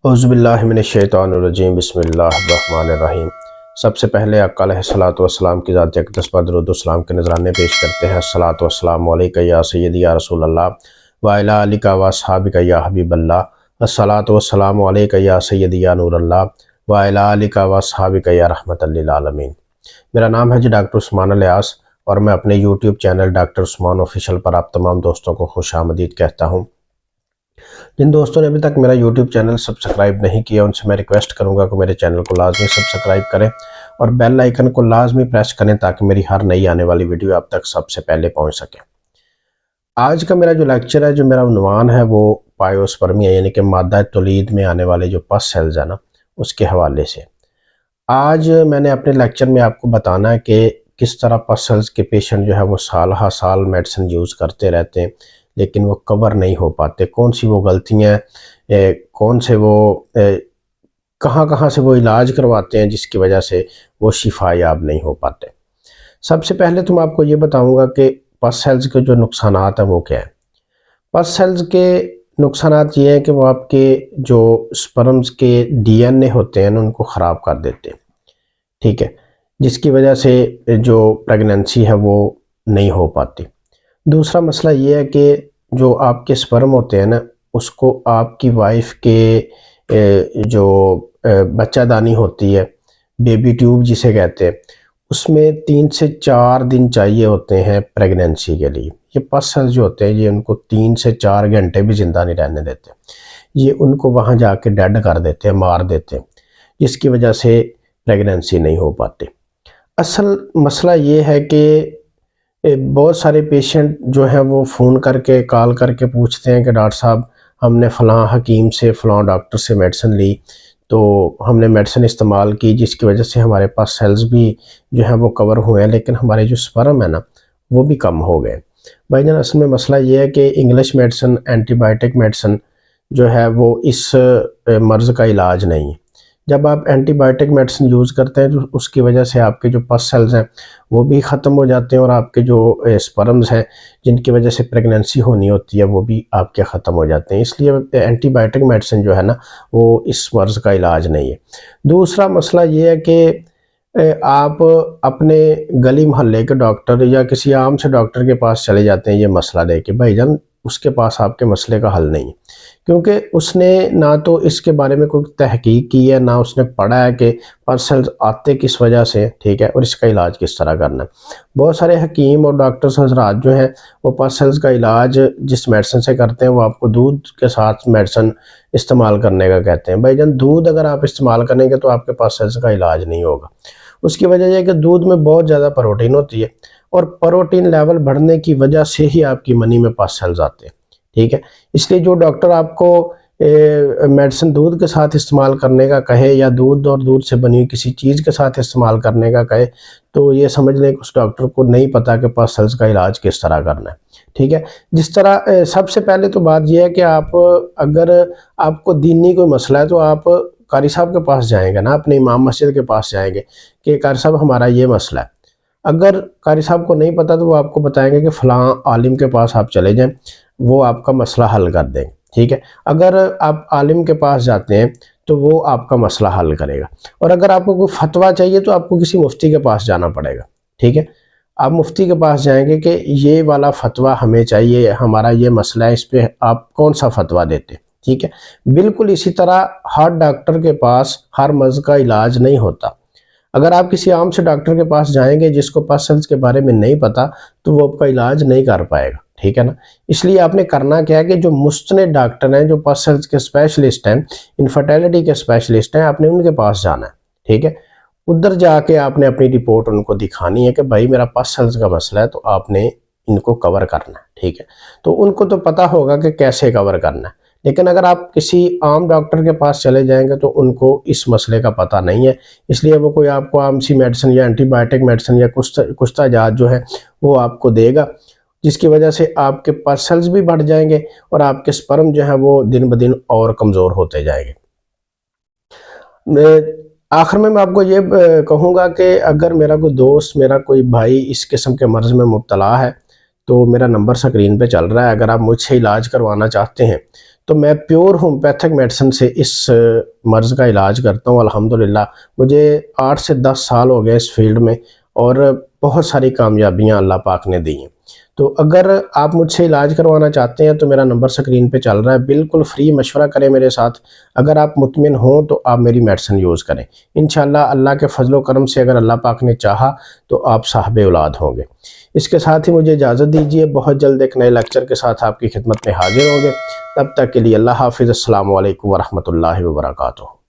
औज़ुबिल्लाहिमिनश्शैतानिर्रजीम बिस्मिल्लाहिर्रहमानिर्रहीम। सबसे पहले आका अलैहिस्सलातु वस्सलाम की ज़ात अक़दस पर दुरूद व सलाम के नज़राने पेश करते हैं। अस्सलातु वस्सलामु अलैका या सय्यदी या रसूल अल्लाह व अला आलिका व अस्हाबिका या हबीबल्लाह। अस्सलातु वस्सलामु अलैका या सय्यदी या नूर अल्लाह व अला आलिका व अस्हाबिका या रहमतल लिल आलमीन। मेरा नाम है जी डॉक्टर उस्मान इलियास और मैं अपने YouTube channel doctor Usman official पर आप तमाम दोस्तों को खुशामदीद कहता हूँ। जिन दोस्तों ने अभी तक मेरा यूट्यूब चैनल सब्सक्राइब नहीं किया उनसे मैं रिक्वेस्ट करूंगा कि मेरे चैनल को लाजमी सब्सक्राइब करें और बेल आइकन को लाजमी प्रेस करें ताकि मेरी हर नई आने वाली वीडियो आप तक सबसे पहले पहुंच सके। आज का मेरा जो लेक्चर है, जो मेरा उन्वान है वो पायोस्पर्मिया यानी कि मादा तौलीद में आने वाले जो पस सेल्स है ना, उसके हवाले से आज मैंने अपने लेक्चर में आपको बताना है कि किस तरह पस सेल्स के पेशेंट जो है वो साल हर साल मेडिसिन यूज़ करते रहते हैं लेकिन वो कवर नहीं हो पाते। कौन सी वो गलतियाँ, कौन से वो कहाँ कहाँ से वो इलाज करवाते हैं जिसकी वजह से वो शिफायाब नहीं हो पाते। सबसे पहले तो मैं आपको ये बताऊंगा कि पस सेल्स के जो नुकसानात हैं वो क्या है। पस सेल्स के नुकसानात ये हैं कि वो आपके जो स्पर्म्स के डीएनए होते हैं उनको ख़राब कर देते हैं, ठीक है, जिसकी वजह से जो प्रेगनेंसी है वो नहीं हो पाती। दूसरा मसला ये है कि जो आपके स्पर्म होते हैं ना, उसको आपकी वाइफ के जो बच्चादानी होती है, बेबी ट्यूब जिसे कहते हैं, उसमें 3 से 4 दिन चाहिए होते हैं प्रेगनेंसी के लिए। ये पस सेल्स जो होते हैं ये उनको 3 से 4 घंटे भी ज़िंदा नहीं रहने देते, ये उनको वहाँ जाके डेड कर देते हैं, मार देते हैं, जिसकी वजह से प्रेगनेंसी नहीं हो पाती। असल मसला ये है कि बहुत सारे पेशेंट जो हैं वो फ़ोन करके कॉल करके पूछते हैं कि डॉक्टर साहब हमने फ़लाँ हकीम से फ़लाँ डॉक्टर से मेडिसिन ली, तो हमने मेडिसिन इस्तेमाल की जिसकी वजह से हमारे पास सेल्स भी जो है वो कवर हुए हैं लेकिन हमारे जो स्पर्म है ना वो भी कम हो गए। भाईजान असल में मसला ये है कि इंग्लिश मेडिसिन, एंटीबायोटिक मेडिसिन जो है वो इस मर्ज़ का इलाज नहीं है। जब आप एंटीबायोटिक मेडिसिन यूज़ करते हैं तो उसकी वजह से आपके जो पस सेल्स हैं वो भी ख़त्म हो जाते हैं और आपके जो स्पर्म्स हैं जिनकी वजह से प्रेगनेंसी होनी होती है वो भी आपके ख़त्म हो जाते हैं। इसलिए एंटीबायोटिक मेडिसिन जो है ना वो इस मर्ज़ का इलाज नहीं है। दूसरा मसला ये है कि आप अपने गली मोहल्ले के डॉक्टर या किसी आम से डॉक्टर के पास चले जाते हैं ये मसला लेके, भाईजान उसके पास आपके मसले का हल नहीं है, क्योंकि उसने ना तो इसके बारे में कोई तहकीक की है, ना उसने पढ़ा है कि पस सेल्स आते किस वजह से, ठीक है, और इसका इलाज किस तरह करना है। बहुत सारे हकीम और डॉक्टर्स हजरात जो हैं वो पस सेल्स का इलाज जिस मेडिसिन से करते हैं वो आपको दूध के साथ मेडिसिन इस्तेमाल करने का कहते हैं। भाईजान दूध अगर आप इस्तेमाल करेंगे तो आपके पस सेल्स का इलाज नहीं होगा। उसकी वजह यह है कि दूध में बहुत ज़्यादा प्रोटीन होती है और प्रोटीन लेवल बढ़ने की वजह से ही आपकी मनी में पस सेल्स आते हैं, ठीक है। इसलिए जो डॉक्टर आपको मेडिसिन दूध के साथ इस्तेमाल करने का कहे या दूध और दूध से बनी किसी चीज़ के साथ इस्तेमाल करने का कहे तो ये समझ लें कि उस डॉक्टर को नहीं पता कि पस सेल्स का इलाज किस तरह करना है, ठीक है। जिस तरह सबसे पहले तो बात यह है कि आप अगर आपको दीनी कोई मसला है तो आप कारी साहब के पास जाएंगे ना, अपने इमाम मस्जिद के पास जाएंगे कि कारी साहब हमारा ये मसला है। अगर कारी साहब को नहीं पता तो वो आपको बताएंगे कि फ़लाँ आलिम के पास आप चले जाएं, वो आपका मसला हल कर देंगे, ठीक है। अगर आप आलिम के पास जाते हैं तो वो आपका मसला हल करेगा, और अगर आपको कोई फतवा चाहिए तो आपको किसी मुफ्ती के पास जाना पड़ेगा, ठीक है। आप मुफ्ती के पास जाएंगे कि ये वाला फतवा हमें चाहिए, हमारा ये मसला है, इस पर आप कौन सा फतवा देते, ठीक है। बिल्कुल इसी तरह हर डॉक्टर के पास हर मर्ज़ का इलाज नहीं होता। अगर आप किसी आम से डॉक्टर के पास जाएंगे जिसको पस सेल्स के बारे में नहीं पता तो वो आपका इलाज नहीं कर पाएगा, ठीक है ना। इसलिए आपने करना क्या है कि जो मुस्तनद डॉक्टर हैं, जो पस सेल्स के स्पेशलिस्ट हैं, इनफर्टिलिटी के स्पेशलिस्ट हैं, आपने उनके पास जाना है, ठीक है। उधर जाके आपने अपनी रिपोर्ट उनको दिखानी है कि भाई मेरा पस सेल्स का मसला है तो आपने इनको कवर करना है, ठीक है। तो उनको तो पता होगा कि कैसे कवर करना है, लेकिन अगर आप किसी आम डॉक्टर के पास चले जाएंगे तो उनको इस मसले का पता नहीं है, इसलिए वो कोई आपको आम सी मेडिसिन या एंटीबायोटिक मेडिसिन या कुछ इजाज़ जो है वो आपको देगा, जिसकी वजह से आपके पस सेल्स भी बढ़ जाएंगे और आपके स्पर्म जो है वो दिन ब दिन और कमज़ोर होते जाएंगे। आखिर में मैं आपको ये कहूँगा कि अगर मेरा कोई दोस्त, मेरा कोई भाई इस किस्म के मर्ज़ में मुब्तला है तो मेरा नंबर स्क्रीन पे चल रहा है। अगर आप मुझसे इलाज करवाना चाहते हैं तो मैं प्योर होम्योपैथिक मेडिसिन से इस मर्ज़ का इलाज करता हूँ। अल्हम्दुलिल्लाह मुझे 8 से 10 साल हो गए इस फील्ड में और बहुत सारी कामयाबियाँ अल्लाह पाक ने दी हैं। तो अगर आप मुझसे इलाज करवाना चाहते हैं तो मेरा नंबर स्क्रीन पे चल रहा है, बिल्कुल फ्री मशवरा करें मेरे साथ। अगर आप मुतमिन हों तो आप मेरी मेडिसिन यूज़ करें। इंशाअल्लाह अल्लाह के फजल व करम से अगर अल्लाह पाक ने चाहा तो आप साहिब औलाद होंगे। इसके साथ ही मुझे इजाज़त दीजिए, बहुत जल्द एक नए लेक्चर के साथ आपकी खिदमत में हाजिर होंगे। तब तक के लिए अल्लाह हाफ़िज़। अस्सलामु अलैकुम व रहमतुल्लाहि व बरकातुहू।